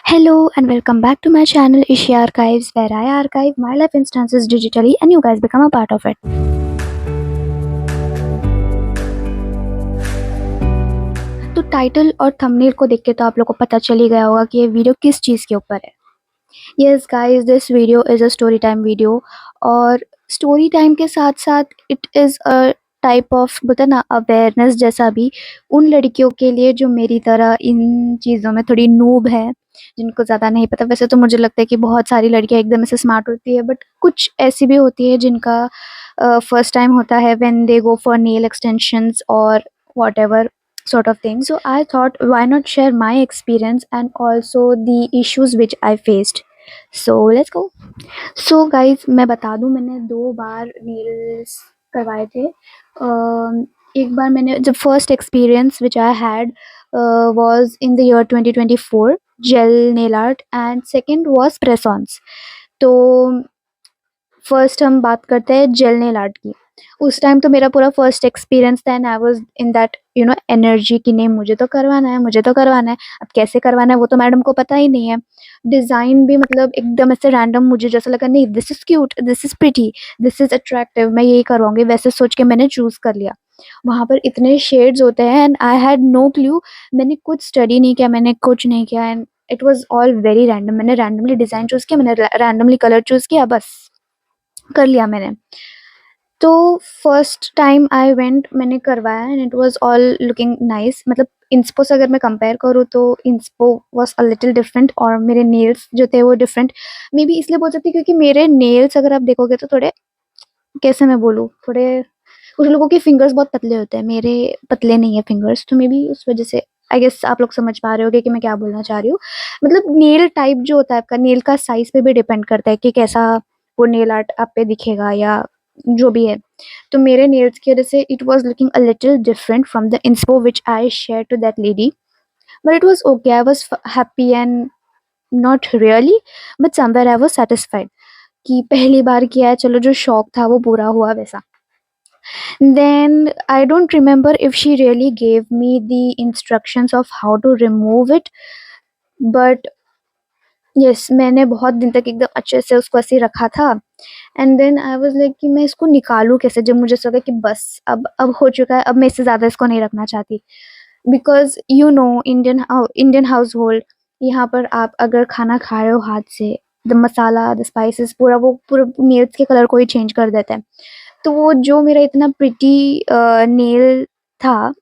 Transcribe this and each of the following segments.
Hello and welcome back to my channel Ishi Archives, where I archive my life instances digitally and you guys become a part of it. तो title और thumbnail को देख के तो आप लोग को पता चल ही गया होगा कि ये वीडियो किस चीज़ के ऊपर है. Yes guys, this video is a story time video और स्टोरी टाइम के साथ साथ it is a type of बोलते हैं ना अवेयरनेस जैसा भी उन लड़कियों के लिए जो मेरी तरह इन चीज़ों में थोड़ी नूब है, जिनको ज़्यादा नहीं पता. वैसे तो मुझे लगता है कि बहुत सारी लड़कियां एकदम से स्मार्ट होती है, बट कुछ ऐसी भी होती है जिनका फर्स्ट टाइम होता है when they go for nail extensions और whatever sort of thing. So I thought, why not share my experience and also the issues which I faced. So let's go. So guys, मैं बता दूं, मैंने 2 बार nails करवाए थे. एक बार मैंने जब first experience which I had was in the year 2024 gel nail art and second was press-ons. तो फर्स्ट हम बात करते हैं जेल नेल आर्ट की. उस टाइम तो मेरा पूरा फर्स्ट एक्सपीरियंस था and I was in that energy कि नहीं, मुझे तो करवाना है, मुझे तो करवाना है. अब कैसे करवाना है वो तो मैडम को पता ही नहीं है. डिज़ाइन भी मतलब एकदम ऐसे रैंडम मुझे जैसा लगा, नहीं this is cute, this is pretty, this is attractive, मैं यही करवाऊँगी, वैसे सोच के मैंने चूज़ कर लिया. वहाँ पर इतने शेड्स होते हैं and I had no clue. मैंने कुछ स्टडी नहीं किया, मैंने कुछ नहीं किया and it was all very random. मैंने रैंडमली डिज़ाइन चूज़ किया, मैंने रैंडमली कलर चूज़ किया, बस कर लिया मैंने. तो फर्स्ट टाइम आई वेंट, मैंने करवाया and it was all looking nice. मतलब इंस्पो से अगर मैं कंपेयर करूँ तो इंस्पो वाज अ लिटिल डिफरेंट और मेरे नेल्स जो थे वो डिफरेंट. मे बी इसलिए बोल सकती हूँ क्योंकि मेरे नेल्स अगर आप देखोगे तो थोड़े, कैसे मैं बोलूँ, थोड़े कुछ लोगों के फिंगर्स बहुत पतले होते हैं, मेरे पतले नहीं है फिंगर्स, तो मे बी उस वजह से आई गेस आप लोग समझ पा रहे होगे कि मैं क्या बोलना चाह रही हूँ. मतलब नेल टाइप जो होता है आपका, नेल का साइज पे भी डिपेंड करता है कि कैसा वो नेल आर्ट आप पे दिखेगा या जो भी है. तो मेरे नेल्स की वजह से it was looking a little different from the inspo which I share to that lady. But it was okay, I was happy and not really, but somewhere I was satisfied कि पहली बार किया है, चलो जो शौक था वो पूरा हुआ वैसा. Then I don't remember if she really gave me the instructions of how to remove it, but yes, मैंने बहुत दिन तक एकदम अच्छे से उसको ऐसे ही रखा था. And then I was like कि मैं इसको निकालूँ कैसे, जब मुझे ऐसा लगा कि बस अब हो चुका है, अब मैं इससे ज़्यादा इसको नहीं रखना चाहती. बिकॉज़ इंडियन हाउस होल्ड, यहाँ पर आप अगर खाना खा रहे हो हाथ से, द मसाला, द स्पाइसेस पूरा वो पूरा नेल्स के कलर को ही चेंज कर देता है. तो वो जो मेरा इतना प्रिटी नेल था,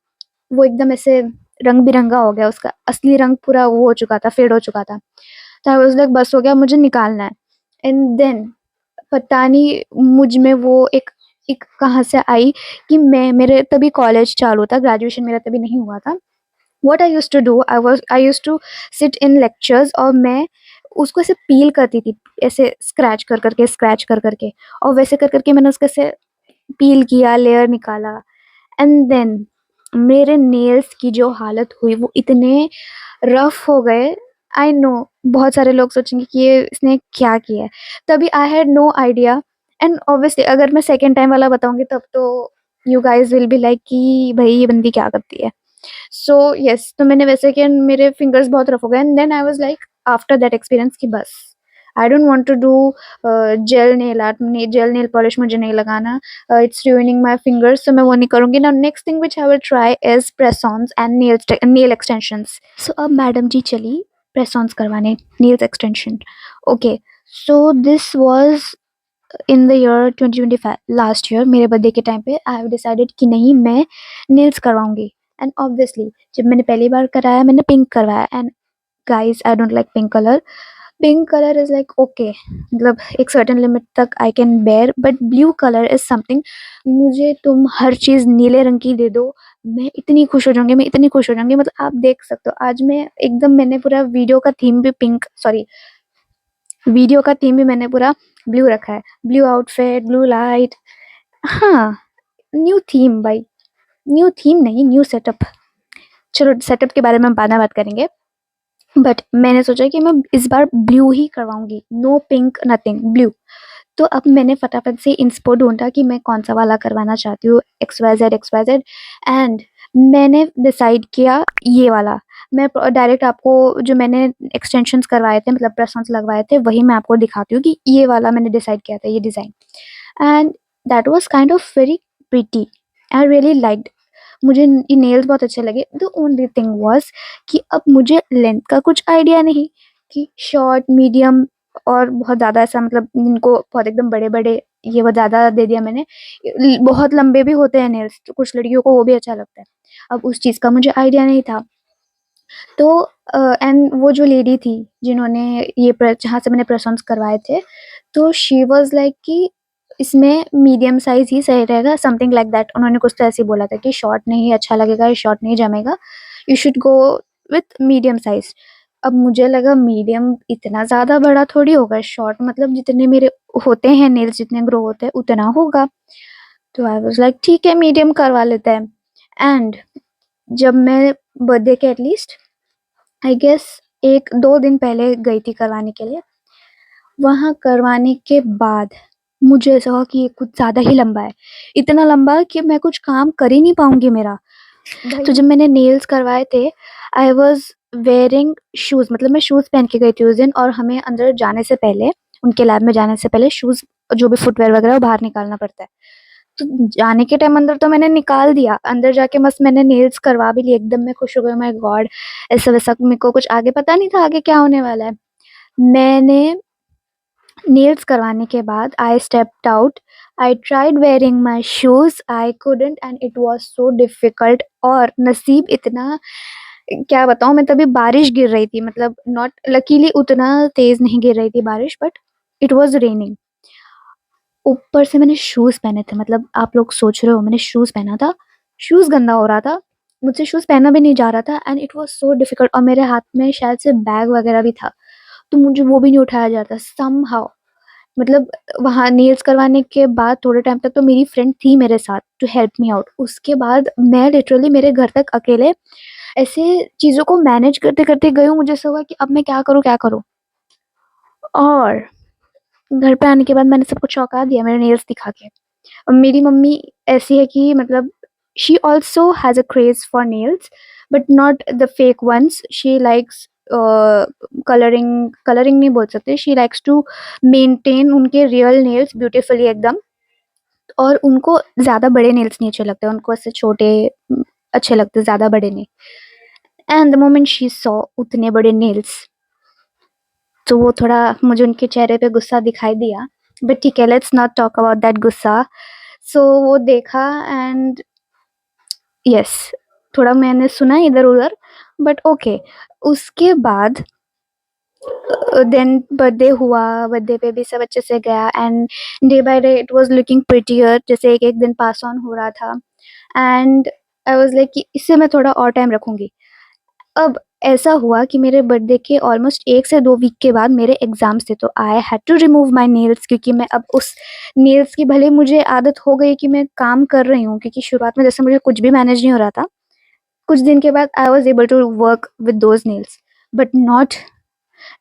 वो एकदम ऐसे रंग-बिरंगा हो गया, उसका असली रंग पूरा वो हो चुका था, फेड हो चुका था. तो आई वाज़ लाइक बस हो गया, मुझे निकालना है. एंड देन पता नहीं मुझ में वो एक एक कहाँ से आई कि मेरे तभी कॉलेज चालू था, ग्रेजुएशन मेरा तभी नहीं हुआ था. What I used to do, I used to sit in lectures और मैं उसको ऐसे पील करती थी, ऐसे स्क्रैच कर के, और वैसे कर के मैंने उसको ऐसे पील किया, लेयर निकाला. एंड देन मेरे नेल्स की जो हालत हुई वो इतने रफ हो गए. आई नो बहुत सारे लोग सोचेंगे कि ये इसने क्या किया है, तभी I had no idea. And obviously अगर मैं सेकेंड टाइम वाला बताऊंगी तब तो you guys will be like कि भाई ये बंदी क्या करती है. सो यस, तो मैंने वैसे किया, मेरे फिंगर्स बहुत रफ हो गए and then I was like after that experience कि बस I don't want to do gel nail art, gel nail polish मुझे नहीं लगाना, इट्स ruining माय फिंगर्स, तो मैं वो नहीं करूँगी. Now next thing which I will try is press ons and nail extensions. So अब मैडम जी चली प्रेस-ऑन्स करवाने, nails extension. Okay, so this was in the year 2025, last year मेरे बर्थडे के टाइम पे आई हैव डिसाइडेड कि नहीं, मैं nails करवाऊँगी. And obviously जब मैंने पहली बार कराया, मैंने पिंक करवाया and guys I don't like pink colour. Pink colour is like okay, मतलब एक सर्टेन लिमिट तक I can bear, but blue colour is something, मुझे तुम हर चीज़ नीले रंग की दे दो, मैं इतनी खुश हो जाऊँगी, मैं इतनी खुश हो जाऊँगी. मतलब आप देख सकते हो आज मैं एकदम, मैंने पूरा वीडियो का थीम भी पिंक, सॉरी, वीडियो का थीम भी मैंने पूरा ब्लू रखा है. Blue outfit, blue light. हाँ, न्यू थीम भाई, न्यू थीम नहीं, न्यू सेटअप. चलो सेटअप के बारे में बाद में बात करेंगे, बट मैंने सोचा कि मैं इस बार ब्लू ही करवाऊँगी, नो पिंक नथिंग, ब्लू. तो अब मैंने फटाफट से इंस्पो ढूँढा कि मैं कौन-सा वाला करवाना चाहती हूँ, एक्स वाई ज़ेड एंड मैंने डिसाइड किया ये वाला. मैं डायरेक्ट आपको जो मैंने एक्सटेंशंस करवाए थे, मतलब प्रेस-ऑन्स लगवाए थे, वही मैं आपको दिखाती हूँ कि ये वाला मैंने डिसाइड किया था, ये design. And that was kind of very pretty. I really liked. मुझे ये नेल्स बहुत अच्छे लगे। द ओनली थिंग वाज़ कि अब मुझे लेंथ का कुछ आइडिया नहीं कि शॉर्ट, मीडियम और बहुत ज़्यादा ऐसा, मतलब इनको बहुत एकदम बड़े-बड़े, ये बहुत ज़्यादा दे दिया मैंने। बहुत लंबे भी होते हैं नेल्स, तो कुछ लड़कियों को वो भी अच्छा लगता है। अब उस चीज़ का मुझे आइडिया नहीं था। तो एंड वो जो लेडी थी जिन्होंने ये जहाँ से मैंने प्रेस ऑन्स करवाए थे, तो शी वाज़ लाइक कि इसमें मीडियम साइज़ ही सही रहेगा, समथिंग लाइक दैट। उन्होंने कुछ तो ऐसे ही बोला था कि शॉर्ट नहीं अच्छा लगेगा, ये शॉर्ट नहीं जमेगा, you should go with medium size. अब मुझे लगा मीडियम इतना ज़्यादा बड़ा थोड़ी होगा, शॉर्ट मतलब जितने मेरे होते हैं नेल्स, जितने ग्रो होते हैं उतना होगा। तो आई वाज़ लाइक ठीक है, मीडियम करवा लेते हैं। एंड जब मैं बर्थडे के एटलीस्ट आई गेस 1-2 दिन पहले गई थी करवाने के लिए। वहाँ करवाने के बाद मुझे ऐसा हुआ कि ये कुछ ज़्यादा ही लंबा है। इतना लंबा कि मैं कुछ काम कर ही नहीं पाऊँगी मेरा। तो जब मैंने नेल्स करवाए थे, आई वाज़ वेयरिंग शूज़, मतलब मैं शूज़ पहन के गई थी उस दिन, और हमें अंदर जाने से पहले, उनके लैब में जाने से पहले शूज़, जो भी फुटवियर वगैरह, वो बाहर निकालना पड़ता है। तो जाने के टाइम अंदर तो मैंने निकाल दिया, अंदर जाके मस्त मैंने नेल्स करवा भी लिए, एकदम मैं खुश हो गई, माय गॉड! ऐसा-वैसा, मेरे को कुछ आगे पता नहीं था आगे क्या होने वाला है। मैंने नेल्स करवाने के बाद I stepped out, I tried wearing my shoes, I couldn't and it was so difficult. और नसीब इतना, क्या बताऊँ मैं, तभी बारिश गिर रही थी, मतलब नॉट लकीली उतना तेज़ नहीं गिर रही थी बारिश, बट इट वाज़ रेनिंग। ऊपर से मैंने शूज़ पहने थे, मतलब आप लोग सोच रहे हो, मैंने शूज़ पहना था, शूज़ गंदा हो रहा था, मुझसे शूज़ पहना भी नहीं जा रहा था, and it was so difficult. और मेरे हाथ में शायद से बैग वगैरह भी था, तो मुझे वो भी नहीं उठाया जा रहा था समहाउ। मतलब वहाँ नेल्स करवाने के बाद थोड़े टाइम तक तो मेरी फ्रेंड थी मेरे साथ टू हेल्प मी आउट। उसके बाद मैं लिटरली मेरे घर तक अकेले ऐसे चीज़ों को मैनेज करते-करते गई हूँ, मुझे ऐसा हुआ कि अब मैं क्या करूँ, क्या करूँ? और घर पे आने के बाद मैंने सबको चौंका दिया मेरे नेल्स दिखा के। मेरी मम्मी ऐसी है कि मतलब she also has a craze for nails, but not the fake ones. She likes colouring, colouring नहीं बोल सकते, शी लाइक्स टू मेंटेन उनके रियल नेल्स ब्यूटीफुली एकदम। और उनको ज़्यादा बड़े नेल्स नहीं अच्छे लगते, उनको ऐसे छोटे अच्छे लगते, ज़्यादा बड़े नहीं। And the moment she saw उतने बड़े नेल्स, तो वो थोड़ा मुझे उनके चेहरे पे गुस्सा दिखाई दिया। बट ठीक है, let's not talk about that गुस्सा। सो वो देखा, एंड यस, थोड़ा मैंने सुना इधर-उधर, बट ओके। उसके बाद देन बर्थडे हुआ, बर्थडे पे भी सब अच्छे से गया, and day by day it was looking prettier, जैसे एक-एक दिन पास ऑन हो रहा था। एंड आई वाज़ लाइक कि इससे मैं थोड़ा और टाइम रखूँगी। अब ऐसा हुआ कि मेरे बर्थडे के ऑलमोस्ट 1 से 2 वीक के बाद मेरे एग्ज़ाम्स थे, तो I had to remove my nails, क्योंकि मैं अब उस नेल्स की भले मुझे आदत हो गई कि मैं काम कर रही हूँ, क्योंकि शुरुआत में जैसे मुझे कुछ भी मैनेज नहीं हो रहा था। कुछ दिन के बाद I was able to work with those nails, but not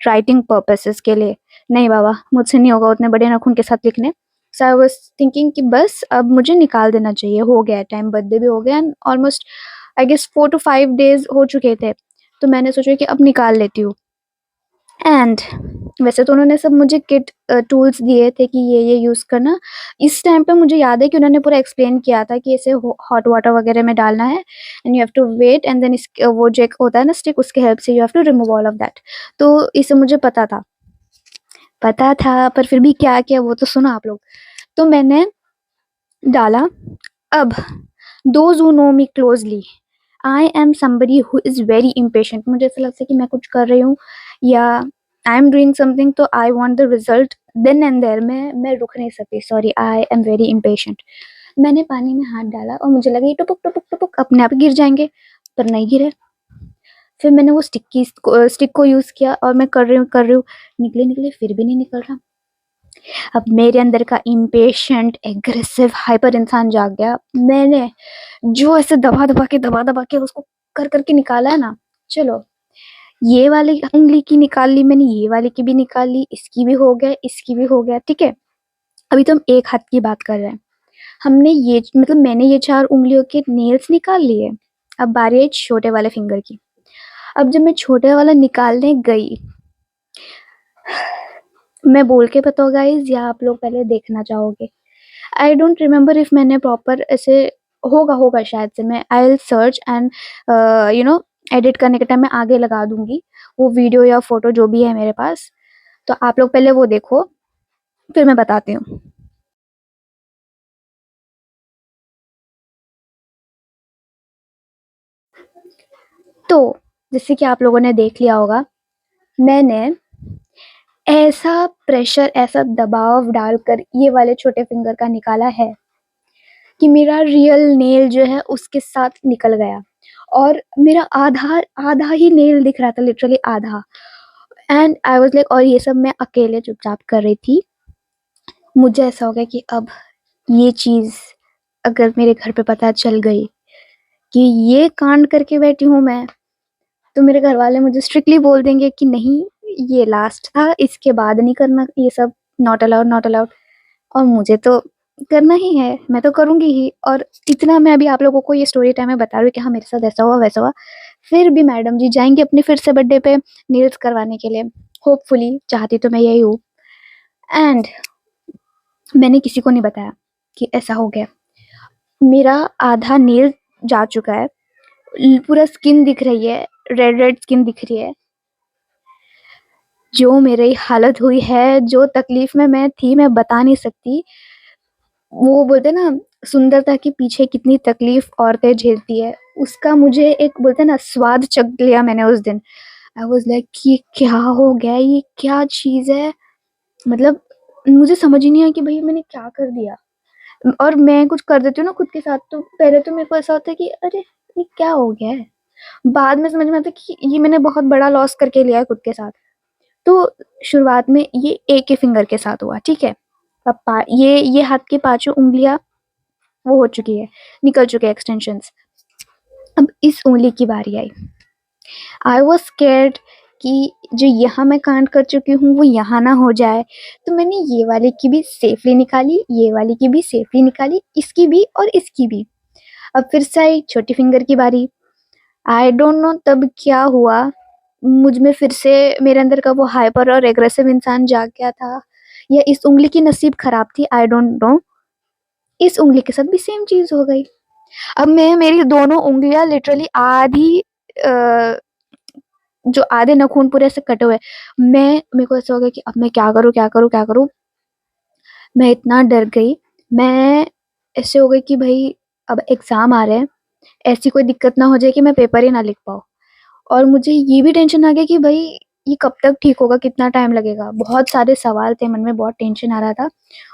writing purposes के लिए। नहीं बाबा, मुझसे नहीं होगा उतने बड़े नाखून के साथ लिखने। सो आई वाज़ थिंकिंग कि बस अब मुझे निकाल देना चाहिए, हो गया है टाइम, बर्थडे भी हो गया, and almost I guess 4 to 5 days हो चुके थे। तो मैंने सोचा कि अब निकाल लेती हूँ। एंड वैसे तो उन्होंने सब मुझे किट टूल्स दिए थे कि ये यूज़ करना। इस टाइम पे मुझे याद है कि उन्होंने पूरा एक्सप्लेन किया था कि इसे हॉट वाटर वगैरह में डालना है, and you have to wait, and then वो जो एक होता है ना स्टिक, उसके हेल्प से you have to remove all of that. तो इसे मुझे पता था, पर फिर भी क्या किया वो तो सुनो आप लोग। तो मैंने डाला। अब those who no me closely, I am somebody who is very impatient. मुझे ऐसा लगता है कि मैं कुछ कर रही हूँ या आई एम डूइंग समथिंग, तो I want the result then and there. मैं रुक नहीं सकती, sorry, I am very impatient. मैंने पानी में हाथ डाला और मुझे लगा ये टुपुक टुपुक टुपुक अपने आप गिर जाएंगे, पर नहीं गिरे। फिर मैंने वो स्टिक को यूज़ किया, और मैं कर रही हूँ, निकले निकले, फिर भी नहीं निकल रहा। अब मेरे अंदर का इम्पेशेंट, एग्रेसिव, हाइपर इंसान जाग गया। मैंने जो ऐसे दबा दबा के उसको कर करके निकाला है ना, चलो ये वाली उंगली की निकाल ली मैंने, ये वाली की भी निकाल ली, इसकी भी हो गया, इसकी भी हो गया, ठीक है। अभी तो हम एक हाथ की बात कर रहे हैं। हमने ये, मैंने ये 4 उंगलियों के नेल्स निकाल लिए। अब बारी है छोटे वाले फिंगर की। अब जब मैं छोटे वाला निकालने गई, मैं बोल के बताऊँ गाइस या आप लोग पहले देखना चाहोगे? आई डोंट रिमेम्बर इफ मैंने प्रॉपर ऐसे, होगा शायद से, मैं I will search and you know edit करने के टाइम मैं आगे लगा दूंगी वो वीडियो या फोटो जो भी है मेरे पास। तो आप लोग पहले वो देखो, फिर मैं बताती हूँ। तो जैसे कि आप लोगों ने देख लिया होगा, मैंने ऐसा प्रेशर, ऐसा दबाव डालकर ये वाले छोटे फिंगर का निकाला है कि मेरा रियल नेल जो है उसके साथ निकल गया, और मेरा आधा आधा ही नेल दिख रहा था, लिटरली आधा। एंड आई वाज लाइक, और ये सब मैं अकेले चुपचाप कर रही थी। मुझे ऐसा हो गया कि अब ये चीज अगर मेरे घर पे पता चल गई कि ये कांड करके बैठी हूँ मैं, तो मेरे घर वाले मुझे स्ट्रिक्टली बोल देंगे कि नहीं, ये लास्ट था, इसके बाद नहीं करना ये सब, नॉट अलाउड, नॉट अलाउड। और मुझे तो करना ही है, मैं तो करूंगी ही। और इतना मैं अभी आप लोगों को ये स्टोरी टाइम में बता रही हूँ कि हाँ मेरे साथ ऐसा हुआ वैसा हुआ, फिर भी मैडम जी जाएंगे अपने फिर से बर्थडे पे नेल्स करवाने के लिए। होपफुली, चाहती तो मैं यही हूँ। एंड मैंने किसी को नहीं बताया कि ऐसा हो गया। मेरा आधा नेल जा चुका है, पूरा स्किन दिख रही है, रेड रेड स्किन दिख रही है। जो मेरी हालत हुई है, जो तकलीफ में मैं थी, मैं बता नहीं सकती। वो बोलते ना, सुंदरता के पीछे कितनी तकलीफ औरतें झेलती है, उसका मुझे एक बोलते ना स्वाद चख लिया मैंने उस दिन। आई वाज लाइक कि क्या हो गया, ये क्या चीज है। मतलब मुझे समझ ही नहीं आया कि भाई मैंने क्या कर दिया। और मैं कुछ कर देती हूँ ना खुद के साथ, तो पहले तो मेरे को ऐसा होता है कि अरे ये क्या हो गया है, बाद में समझ में आता है कि ये मैंने बहुत बड़ा लॉस करके लिया है खुद के साथ। तो शुरुआत में ये एक ही फिंगर के साथ हुआ, ठीक है। अब ये हाथ की पांचों उंगलियां वो हो चुकी है, निकल चुके हैं एक्सटेंशंस। अब इस उंगली की बारी आई। आई वॉज स्केर्ड कि जो यहाँ मैं कांड कर चुकी हूँ वो यहाँ ना हो जाए। तो मैंने ये वाले की भी सेफली निकाली, ये वाली की भी सेफली निकाली, इसकी भी और इसकी भी। अब फिर से आई छोटी फिंगर की बारी। आई डोंट नो तब क्या हुआ, मुझ में फिर से मेरे अंदर का वो हाइपर और एग्रेसिव इंसान जाग गया था, या इस उंगली की नसीब खराब थी, आई डोंट नो। इस उंगली के साथ भी सेम चीज हो गई। अब मैं, मेरी दोनों उंगलियां लिटरली आधी, अ, जो आधे नाखून पूरे ऐसे कटे हुए। मेरे को ऐसा हो गया कि अब मैं क्या करूँ, क्या करूँ, क्या करूँ। मैं इतना डर गई। मैं ऐसे हो गई कि भाई अब एग्जाम आ रहे हैं, ऐसी कोई दिक्कत ना हो जाए कि मैं पेपर ही ना लिख पाऊँ। और मुझे ये भी टेंशन आ गया कि भाई ये कब तक ठीक होगा, कितना टाइम लगेगा। बहुत सारे सवाल थे मन में, बहुत टेंशन आ रहा था।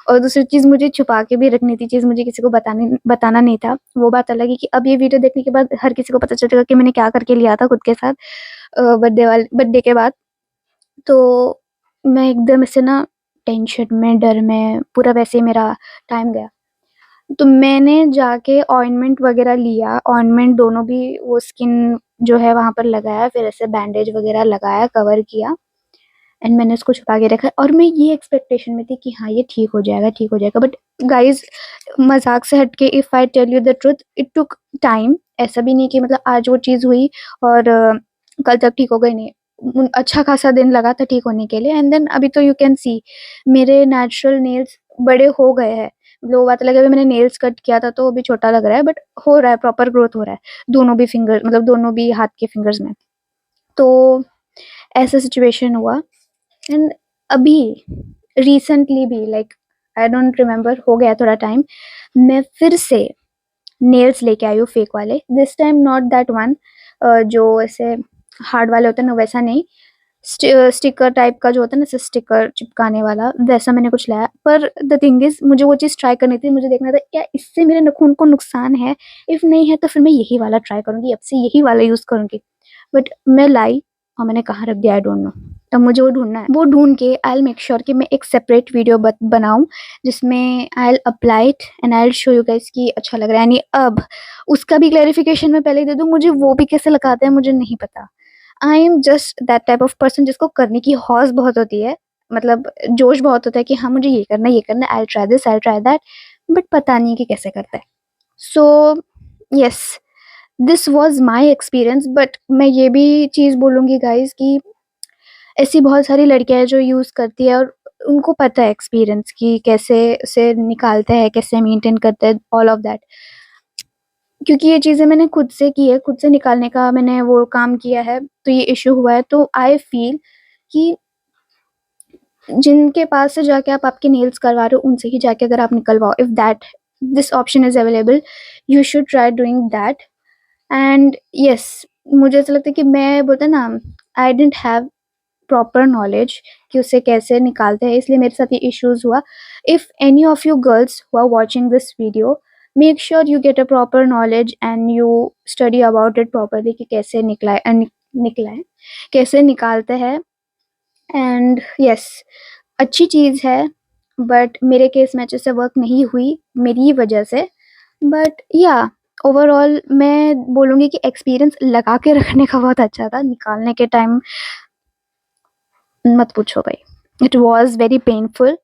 और दूसरी चीज मुझे छुपा के भी रखनी थी, चीज मुझे किसी को बताना नहीं था। वो बात अलग है कि अब ये वीडियो देखने के बाद हर किसी को पता चल जाएगा कि मैंने क्या करके लिया था खुद के साथ बर्थडे के बाद। तो मैं एकदम से ना टेंशन में, डर में, पूरा वैसे ही मेरा टाइम गया। तो मैंने जाके ऑइंटमेंट वगैरह लिया, ऑइंटमेंट दोनों भी वो स्किन जो है वहां पर लगाया, फिर ऐसे बैंडेज वगैरह लगाया, कवर किया। एंड मैंने उसको छुपा के रखा, और मैं ये एक्सपेक्टेशन में थी कि हाँ ये ठीक हो जाएगा, ठीक हो जाएगा। बट गाइज, मजाक से हटके if I tell you the truth, it took time. ऐसा भी नहीं कि मतलब आज वो चीज हुई और कल तक ठीक हो गई, नहीं। अच्छा खासा दिन लगा था ठीक होने के लिए। एंड देन अभी तो यू कैन सी मेरे नेचुरल नेल्स बड़े हो गए हैं। मतलब वो बात लगे, अभी मैंने नेल्स कट किया था तो अभी छोटा लग रहा है, बट हो रहा है, प्रॉपर ग्रोथ हो रहा है दोनों भी फिंगर, मतलब दोनों भी हाथ के फिंगर्स में। तो ऐसा सिचुएशन हुआ। एंड अभी रिसेंटली भी, लाइक आई डोंट रिमेम्बर, हो गया थोड़ा टाइम, मैं फिर से नेल्स लेके आई हूँ फेक वाले। This time not that one, जो ऐसे हार्ड वाले होते हैं ना, वैसा नहीं। स्टिकर टाइप का जो होता है ना, ऐसे स्टिकर चिपकाने वाला, वैसा मैंने कुछ लाया। पर द थिंग इज, मुझे वो चीज़ ट्राई करनी थी, मुझे देखना था क्या इससे मेरे नाखून को नुकसान है। इफ नहीं है तो फिर मैं यही वाला ट्राई करूंगी, अब से यही वाला यूज करूंगी। बट मैं लाई और मैंने कहाँ रख दिया, आई डोंट नो। अब मुझे वो ढूंढना है, वो ढूंढ के आई विल मेक श्योर कि मैं एक सेपरेट वीडियो बनाऊं, जिसमें I will apply it and I will show you guys कि अच्छा लग रहा है। यानी अब उसका भी क्लैरिफिकेशन मैं पहले ही दे दूं, मुझे वो भी कैसे लगाते हैं मुझे नहीं पता। I am just that type of person जिसको करने की हौस बहुत होती है, मतलब जोश बहुत होता है कि हाँ मुझे ये करना है, ये करना है, I try this, I try that. But पता नहीं कि कैसे करता है। So yes, this was my experience, but मैं ये भी चीज़ बोलूँगी गाइज़ कि ऐसी बहुत सारी लड़कियाँ हैं जो यूज़ करती है और उनको पता है एक्सपीरियंस कि कैसे उसे निकालते हैं, कैसे मेंटेन करते हैं, ऑल ऑफ दैट। क्योंकि ये चीज़ें मैंने खुद से की है, खुद से निकालने का मैंने वो काम किया है, तो ये इश्यू हुआ है। तो आई फ़ील कि जिनके पास से जाके आप आपके नेल्स करवा रहे हो, उनसे ही जाके अगर आप निकलवाओ, if that this option is available, you should try doing that. And yes, मुझे ऐसा लगता है कि मैं बोलते हैं ना, I didn't have proper knowledge कि उसे कैसे निकालते हैं, इसलिए मेरे साथ ये इश्यूज़ हुआ। If any of you girls who are watching this video, make sure you get a proper knowledge and you study about it properly कि कैसे निकला है, कैसे निकालते हैं। एंड यस, अच्छी चीज़ है, बट मेरे केस में अच्छे से वर्क नहीं हुई मेरी ही वजह से। बट या ओवरऑल मैं बोलूँगी कि एक्सपीरियंस लगा के रखने का बहुत अच्छा था, निकालने के टाइम मत पूछो भाई, it was very painful.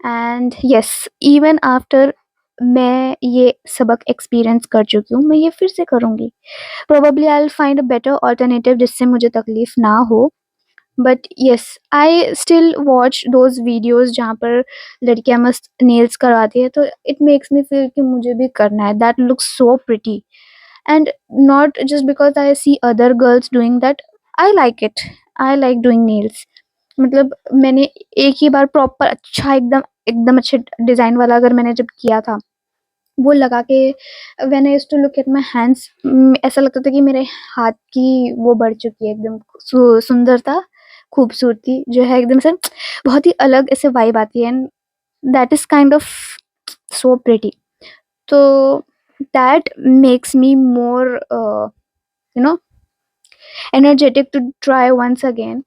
And yes, even after मैं ये सबक एक्सपीरियंस कर चुकी हूँ, मैं ये फिर से करूँगी। Probably I will find a better alternative जिससे मुझे तकलीफ ना हो। But yes, I still watch those videos जहाँ पर लड़कियाँ मस्त नेल्स करवाती है, तो इट मेक्स मी फील कि मुझे भी करना है, that looks so pretty. And not just because I see other girls doing that, I like it, I like doing nails. मतलब मैंने एक ही बार प्रॉपर अच्छा एकदम एकदम अच्छे डिज़ाइन वाला अगर मैंने जब किया था, वो लगा के when I used to look at my hands, ऐसा लगता था कि मेरे हाथ की वो बढ़ चुकी है एकदम सुंदरता, खूबसूरती जो है एकदम से बहुत ही अलग ऐसे वाइब आती है, and that is kind of so pretty. तो that makes me more you know energetic to try once again.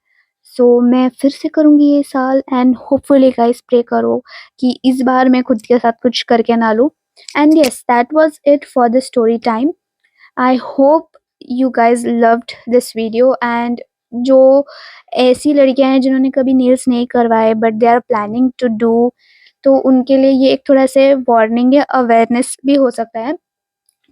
So मैं फिर से करूँगी ये साल, एंड होपफुली गाइस प्रे करो कि इस बार मैं खुद के साथ कुछ करके ना लूँ। And yes, that was it for the story time. I hope you guys loved this video. And जो ऐसी लड़कियां हैं जिन्होंने कभी नेल्स नहीं करवाए but they are planning to do, तो उनके लिए ये एक थोड़ा से वार्निंग या अवेयरनेस भी हो सकता है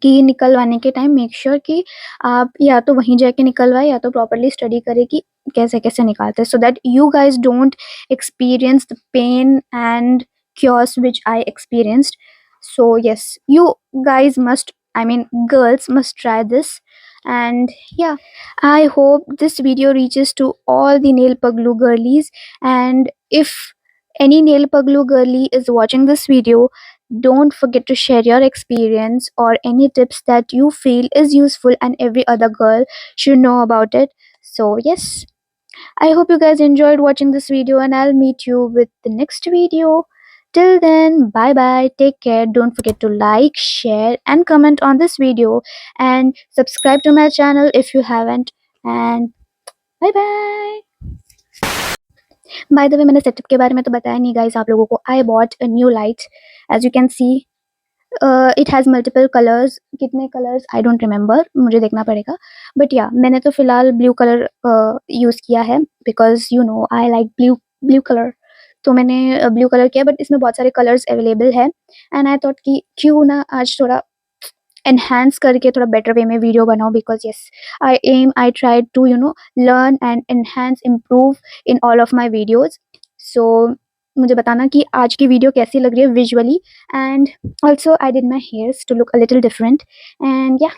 कि निकलवाने के टाइम मेक श्योर कि आप या तो वहीं जाके निकलवाएँ या तो प्रॉपर्ली स्टडी करें कि कैसे-कैसे निकालते हैं, so that you guys don't experience the pain and chaos which I experienced. So yes, you guys must, I mean girls must try this. And yeah, I hope this video reaches to all the nail paglu girlies. And if any nail paglu girly is watching this video, don't forget to share your experience or any tips that you feel is useful and every other girl should know about it. So, yes, I hope you guys enjoyed watching this video, and I'll meet you with the next video. Till then, bye bye, take care. Don't forget to like, share, and comment on this video, and subscribe to my channel if you haven't. And bye bye. By the way, मैंने setup के बारे में तो बताया नहीं guys आप लोगों को। I bought a new light, as you can see it has multiple colours, कितने कलर्स आई डोंट रिमेंबर, मुझे देखना पड़ेगा। बट या मैंने तो फ़िलहाल ब्लू कलर यूज़ किया है, because you know I like blue blue colour. तो मैंने ब्लू कलर किया, बट इसमें बहुत सारे कलर्स अवेलेबल है। एंड आई थॉट कि क्यों ना आज थोड़ा एनहांस करके थोड़ा बेटर वे में वीडियो बनाऊँ, because yes, I try to learn and enhance improve in all of my videos. So मुझे बताना कि आज की वीडियो कैसी लग रही है visually. And also I did my hairs to look a little different. And या